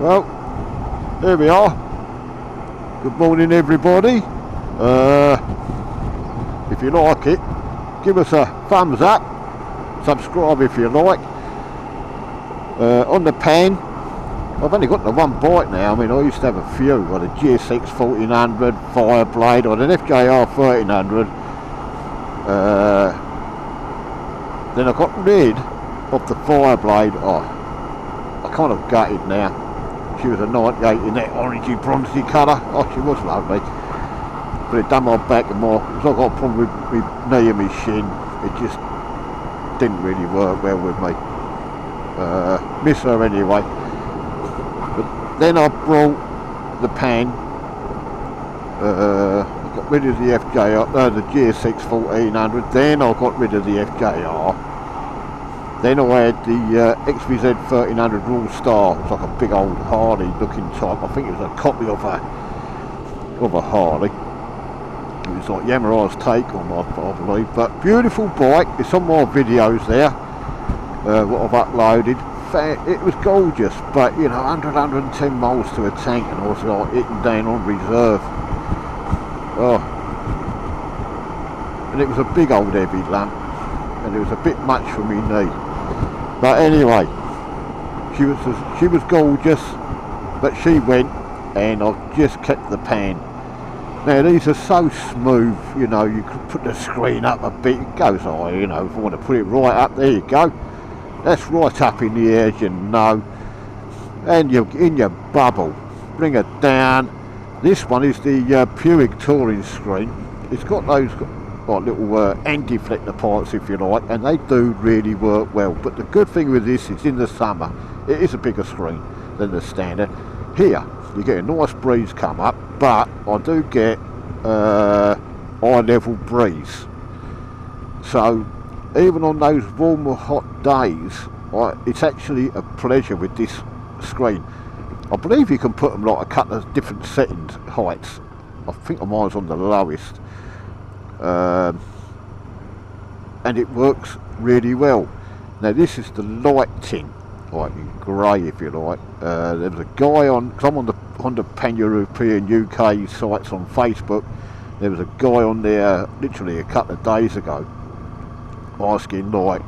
Well, here we are. Good morning, everybody. If you like it, give us a thumbs up, subscribe if you like. On the pan, I've only got the one bite now. I mean, I used to have a few, like a st1300, Fireblade, or an FJR 1300. Then I got rid of the Fireblade. Oh, I kind of gutted now. She was a 98 in that orangey bronzy colour. Oh, she was lovely. But it done my back and more. Because I got a problem with my knee and my shin. It just didn't really work well with me. Miss her anyway. But then I brought the pan. Got rid of the FJR, the GSX 1400. Then I got rid of the FJR. Then I had the XVZ 1300 Raw Star. It was like a big old Harley looking type. I think it was a copy of a Harley. It was like Yamaha's take on I believe. But beautiful bike. It's on my videos there. What I've uploaded. It was gorgeous, but you know, 110 miles to a tank, and I was like hitting down on reserve. Oh, and it was a big old heavy lump, and it was a bit much for me knee. But anyway, she was gorgeous, but she went, and I've just kept the pan. Now these are so smooth, you know, you could put the screen up a bit, it goes high, you know, if I want to put it right up, there you go. That's right up in the air, you know, and you're in your bubble. Bring it down. This one is the Puig touring screen. It's got those like little anti-deflector parts, if you like, and they do really work well. But the good thing with this is in the summer, it is a bigger screen than the standard. Here, you get a nice breeze come up, but I do get eye level breeze. So even on those warmer hot days, it's actually a pleasure with this screen. I believe you can put them like a couple of different settings, heights. I think mine's on the lowest. And it works really well. Now this is the light tint, like in grey if you like. There was a guy on, because I'm on the Pan-European UK sites on Facebook, there was a guy on there literally a couple of days ago asking like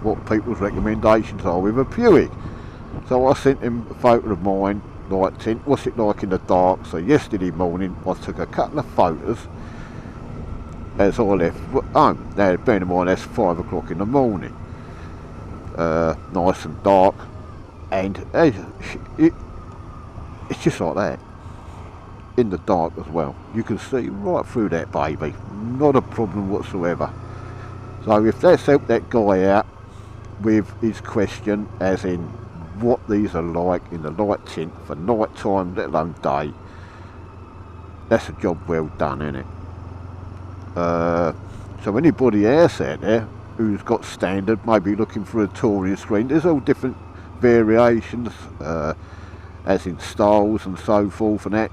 what people's recommendations are with a Puig. So I sent him a photo of mine, light tint, what's it like in the dark. So yesterday morning I took a couple of photos as I left home. Now bear in mind that's 5 o'clock in the morning, nice and dark, and it's just like that in the dark as well. You can see right through that baby, not a problem whatsoever. So if that's helped that guy out with his question, as in what these are like in the light tint for night time, let alone day, that's a job well done, isn't it? So anybody else out there who's got standard, maybe looking for a touring screen, there's all different variations, as in styles and so forth and that.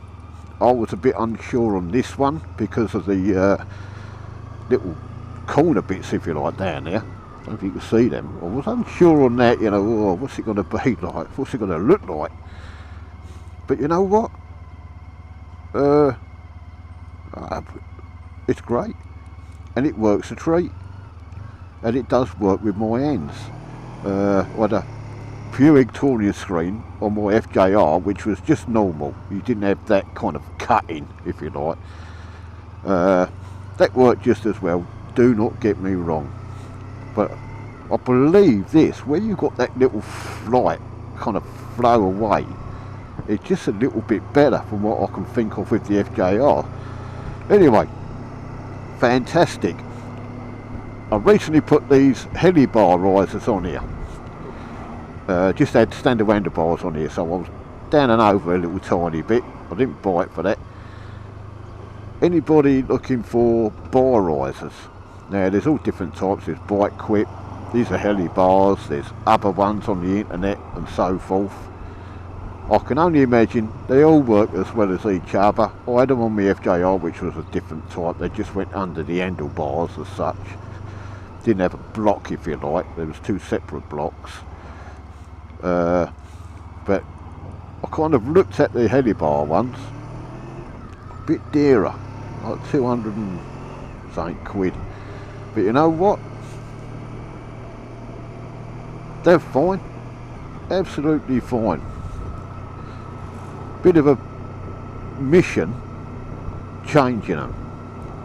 I was a bit unsure on this one because of the little corner bits, if you like, down there. I don't know if you can see them. I was unsure on that, you know, oh, what's it going to be like? What's it going to look like? But you know what? It's great. And it works a treat. And it does work with my hands. I had a Puig touring screen on my FJR, which was just normal. You didn't have that kind of cutting, if you like. That worked just as well. Do not get me wrong, but I believe this, where you got that little flight kind of flow away, it's just a little bit better from what I can think of with the FJR. Anyway, fantastic. I recently put these Handlebar risers on here. Just had standard handlebars on here, so I was down and over a little tiny bit. I didn't bite for that. Anybody looking for bar risers? Now there's all different types. There's bike quip, these are Handlebars, there's other ones on the internet and so forth. I can only imagine they all work as well as each other. I had them on my FJR, which was a different type. They just went under the handlebars as such. Didn't have a block, if you like. There was two separate blocks. But I kind of looked at the Handlebar ones, a bit dearer, like 200 and something quid. But you know what? They're fine, absolutely fine. Bit of a mission changing them.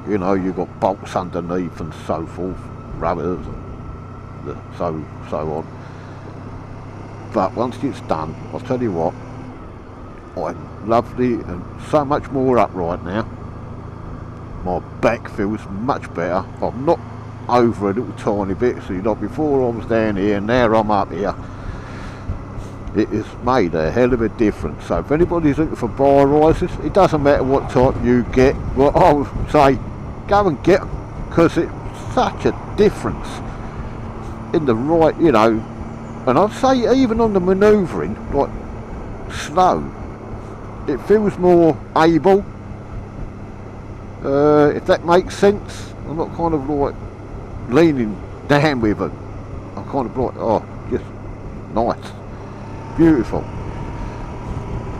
You know, you've got bolts underneath and so forth, rubbers, and so on. But once it's done, I'll tell you what, I'm lovely and so much more upright now. My back feels much better. I'm not over a little tiny bit, so you know, before I was down here and now I'm up here. It has made a hell of a difference. So if anybody's looking for bar risers, it doesn't matter what type you get, well, I would say go and get them, because it's such a difference in the right, you know. And I'd say even on the manoeuvring, like slow, it feels more able, if that makes sense. I'm not kind of like leaning down with it. I'm kind of like, oh, just nice, beautiful.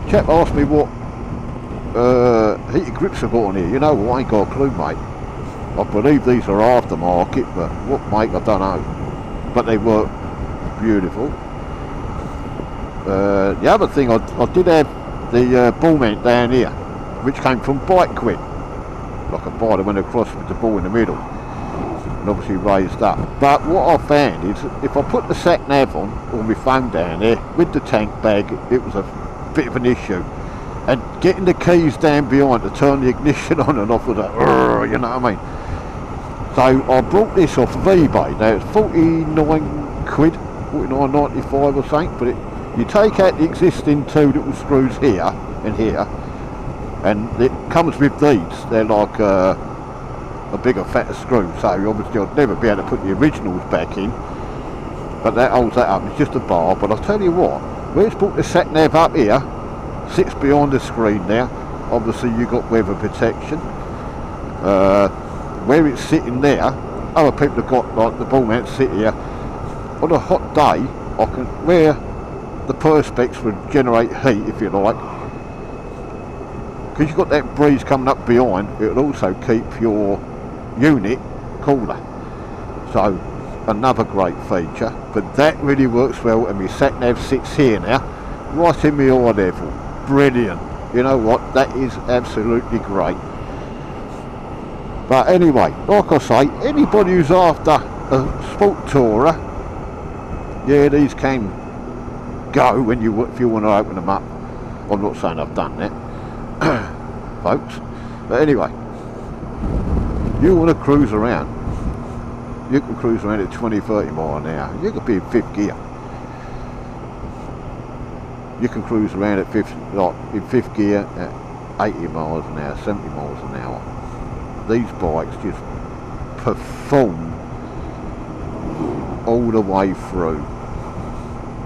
Chap asked me what heated grips I've got on here. You know, I ain't got a clue, mate. I believe these are aftermarket, but what make, I don't know. But they work beautiful. The other thing, I did have the ball mount down here, which came from Bike Quit. Like a bar that went across with the ball in the middle, and obviously raised up. But what I found is, if I put the sat nav on, or my phone down there, with the tank bag, it was a bit of an issue. And getting the keys down behind to turn the ignition on and off was a, you know what I mean? So I brought this off of eBay. Now it's 49 quid, 49.95 or something, but you take out the existing two little screws here and here, and it comes with these. They're like a bigger, fatter screw, so obviously I'd never be able to put the originals back in, but that holds that up. It's just a bar. But I'll tell you what, where it's put the sat nav up here, sits behind the screen now. Obviously you've got weather protection. Where it's sitting there, other people have got like the ball mount sit here. On a hot day, I can, where the perspex would generate heat, if you like, because you've got that breeze coming up behind, it'll also keep your unit cooler. So another great feature. But that really works well, and my sat nav sits here now, right in my eye level. Brilliant. You know what, that is absolutely great. But anyway, like I say, anybody who's after a sport tourer, yeah, these can go when if you want to open them up. I'm not saying I've done that, folks, but anyway, you want to cruise around, you can cruise around at 20-30 miles an hour. You could be in 5th gear. You can cruise around at in 5th gear at 80 miles an hour, 70 miles an hour. These bikes just perform all the way through,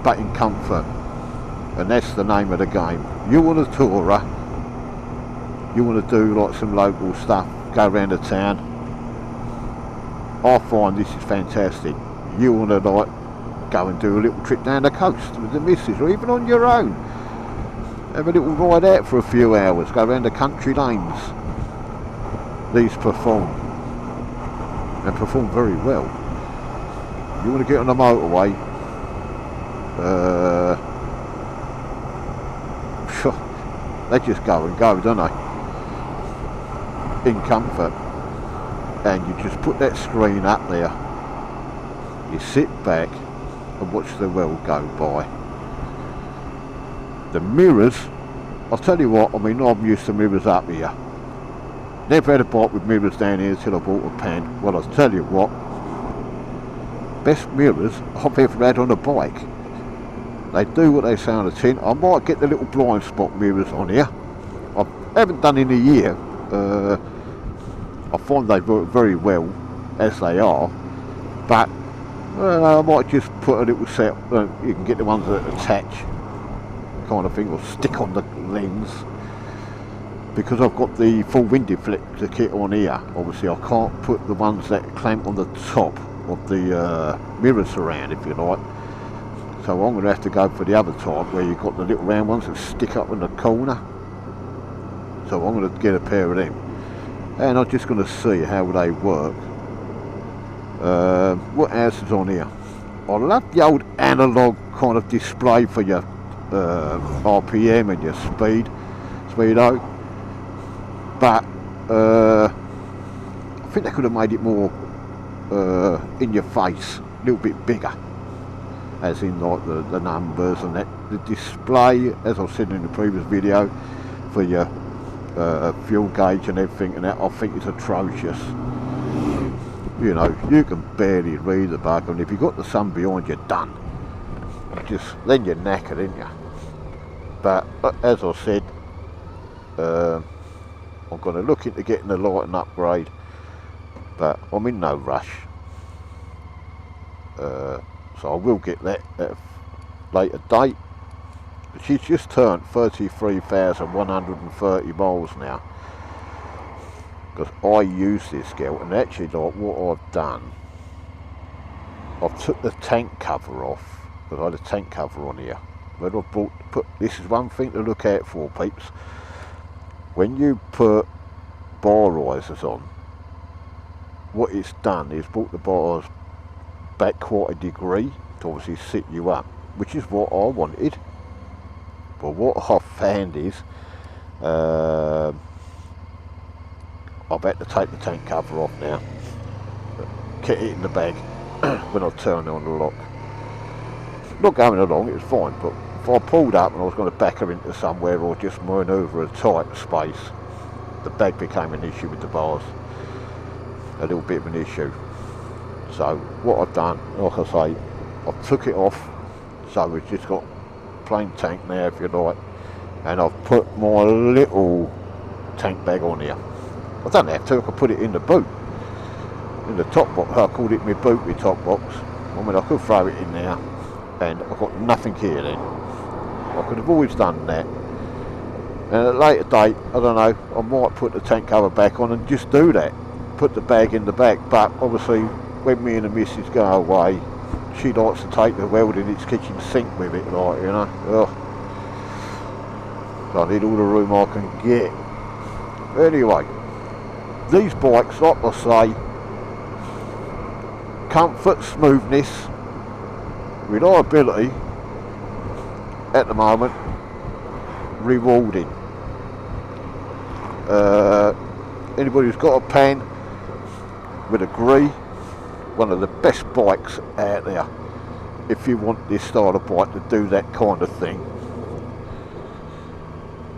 but in comfort, and that's the name of the game. You want a tourer, you want to do like some local stuff, go around the town, I find this is fantastic. You want to like go and do a little trip down the coast with the missus, or even on your own, have a little ride out for a few hours, go around the country lanes. These perform, and perform very well. You want to get on the motorway, they just go and go, don't they? In comfort. And you just put that screen up there, you sit back and watch the world go by. The mirrors, I'll tell you what, I mean, I'm used to mirrors up here. Never had a bike with mirrors down here until I bought a pan. Well, I'll tell you what, best mirrors I've ever had on a bike. They do what they say on the tin. I might get the little blind spot mirrors on here. I haven't done in a year. I find they work very well as they are, but I might just put a little set. You can get the ones that attach, kind of thing, or stick on the lens. Because I've got the full wind deflector kit on here, obviously I can't put the ones that clamp on the top of the mirror surround, if you like. So I'm going to have to go for the other type where you've got the little round ones that stick up in the corner. So I'm going to get a pair of them. And I'm just going to see how they work. What else is on here? I love the old analog kind of display for your RPM and your speedo. But I think they could have made it more in your face, a little bit bigger, as in like the numbers and that. The display, as I've said in the previous video, for your fuel gauge and everything and that, I think it's atrocious. You know, you can barely read the bug, and if you've got the sun behind you, done. Then you're knackered, ain't you? But as I said, I'm going to look into getting the lighting upgrade, but I'm in no rush. So I will get that at a later date. She's just turned 33,130 miles now. Because I use this girl, and actually like what I've done, I've took the tank cover off, because I had a tank cover on here. When I this is one thing to look out for, peeps. When you put bar risers on, what it's done is brought the bars back quite a degree to obviously sit you up, which is what I wanted. But what I've found is I've had to take the tank cover off now, get it in the bag when I turn on the lock. Not going along, it was fine, but if I pulled up and I was going to back her into somewhere or just manoeuvre a tight space, the bag became an issue with the bars, a little bit of an issue. So what I've done, like I say, I've took it off, so we've just got plain tank now, if you like, and I've put my little tank bag on here. I don't have to, I could put it in the boot, in the top box. I called it my boot with top box. I mean, I could throw it in there, and I've got nothing here then. I could have always done that. And at a later date, I don't know, I might put the tank cover back on and just do that. Put the bag in the back, but obviously when me and the missus go away, she likes to take the weld in its kitchen sink with it, like, you know. Ugh. So I need all the room I can get. Anyway, these bikes, like I say, comfort, smoothness, reliability, at the moment, rewarding. Anybody who's got a pan would agree, one of the best bikes out there if you want this style of bike to do that kind of thing.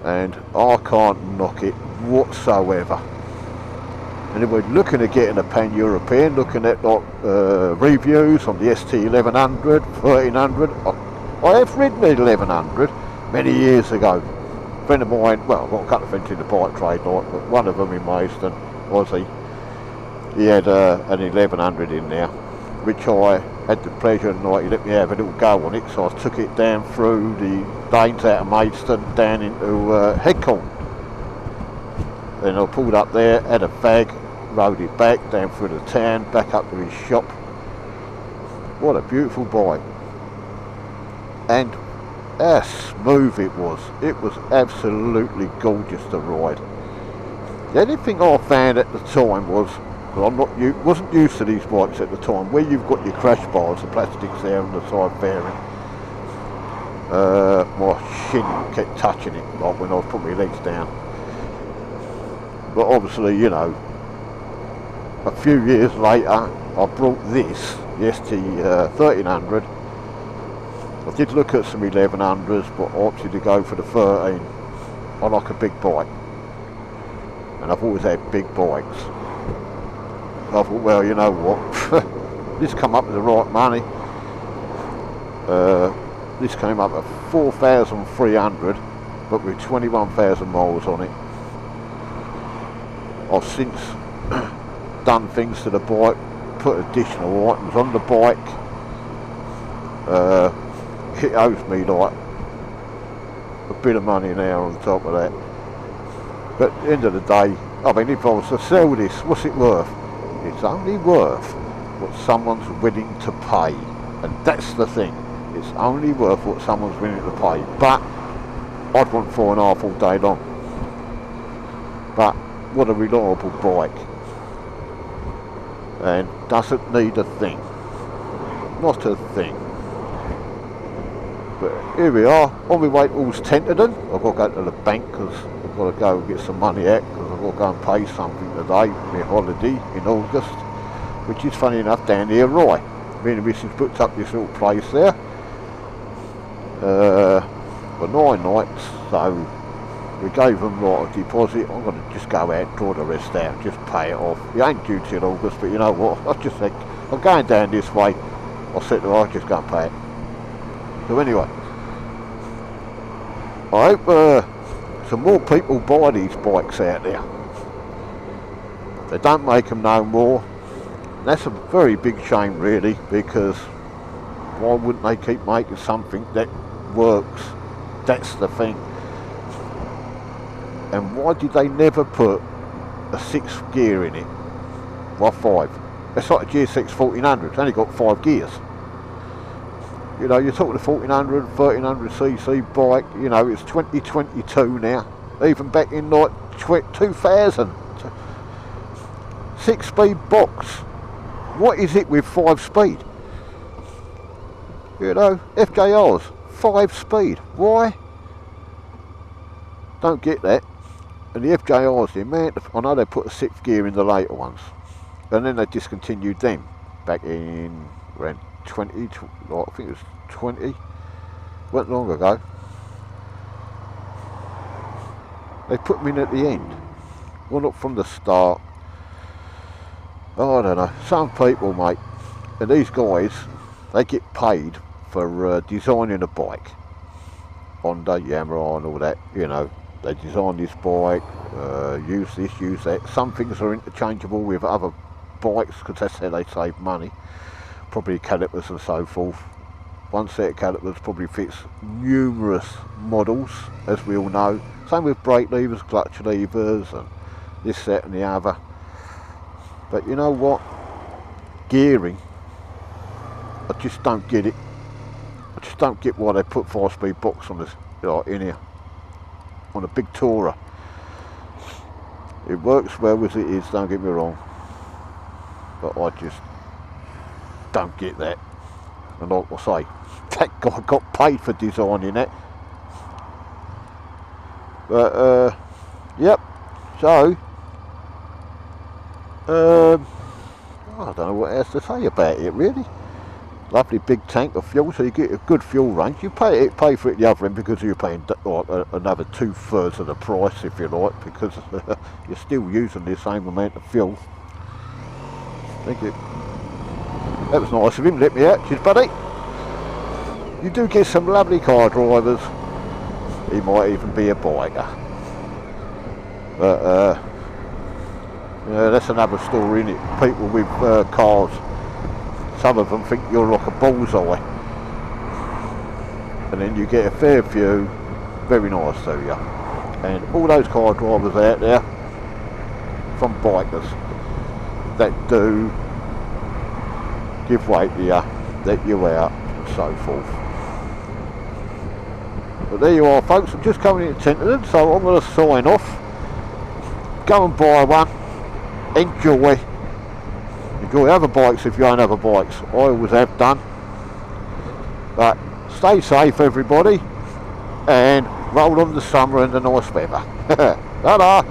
And I can't knock it whatsoever. Anybody looking at getting a pan-European, looking at like reviews on the st1300, 1300, I have ridden the 1100 many years ago. A friend of mine, well, I've got a couple of friends in the bike trade, like, but one of them in Maidstone, Aussie, he had an 1100 in there, which I had the pleasure and he let me have a little go on it, so I took it down through the lanes out of Maidstone down into Headcorn. Then I pulled up there, had a fag, rode it back down through the town, back up to his shop. What a beautiful bike. And how smooth it was. It was absolutely gorgeous to ride. The only thing I found at the time was, because I wasn't used to these bikes at the time, where you've got your crash bars, the plastics there on the side fairing, my shin kept touching it, like when I was putting my legs down. But obviously, you know, a few years later, I brought this, the st1300. I did look at some 1100s, but I opted to go for the 13. I like a big bike, and I've always had big bikes. And I thought, well, you know what, this come up with the right money. This came up at 4,300, but with 21,000 miles on it. I've since done things to the bike, put additional items on the bike. It owes me like a bit of money now on top of that. But at the end of the day, I mean, if I was to sell this, what's it worth? It's only worth what someone's willing to pay, and that's the thing. It's only worth what someone's willing to pay. But I'd want 4.5 all day long. But what a reliable bike. And doesn't need a thing. Not a thing. But here we are, on my way to st1300. I've got to go to the bank because I've got to go and get some money out because I've got to go and pay something today, my holiday in August, which is funny enough down here, Rye. Me and the missus booked up this little place there for 9 nights, so we gave them a deposit. I'm going to just go out, draw the rest out, just pay it off. It ain't due till August, but you know what, I just think, I'm going down this way, I'll sit there, I'll just go and pay it. So anyway, I hope some more people buy these bikes out there. They don't make them no more. That's a very big shame really, because why wouldn't they keep making something that works? That's the thing. And why did they never put a 6th gear in it? Why 5? It's like a GSX 1400, it's only got 5 gears. You know, you're talking a 1400, 1300cc bike, you know, it's 2022 now. Even back in like 2000. 6-speed box. What is it with 5-speed? You know, FJR's 5-speed. Why? Don't get that. And the FJR's, the amount of, I know they put a 6th gear in the later ones. And then they discontinued them back in around 20, I think it was 20, wasn't long ago. They put them in at the end, well not from the start. Oh, I don't know, some people mate, and these guys, they get paid for designing a bike. Honda, Yamaha and all that, you know, they design this bike, use this, use that. Some things are interchangeable with other bikes because that's how they save money. Probably calipers and so forth. One set of calipers probably fits numerous models, as we all know. Same with brake levers, clutch levers, and this, that and the other. But you know what? Gearing, I just don't get it. I just don't get why they put 5-speed box on this, like in here, on a big Tourer. It works well as it is, don't get me wrong. But I just don't get that. And like I say, that guy got paid for designing that. But yep, so I don't know what else to say about it really. Lovely big tank of fuel, so you get a good fuel range. You pay for it the other end because you're paying like another 2/3 of the price, if you like, because you're still using the same amount of fuel. Thank you. That was nice of him, let me out. Cheers, buddy. You do get some lovely car drivers. He might even be a biker. But, yeah, that's another story, isn't it? People with cars, some of them think you're like a bullseye. And then you get a fair few, very nice to you. And all those car drivers out there, from bikers, that do give way to you, let you out, and so forth. But there you are, folks. I'm just coming into st1300, so I'm going to sign off. Go and buy one. Enjoy. Enjoy other bikes if you own other bikes. I always have done. But stay safe, everybody, and roll on the summer and the nice weather. Ta-da!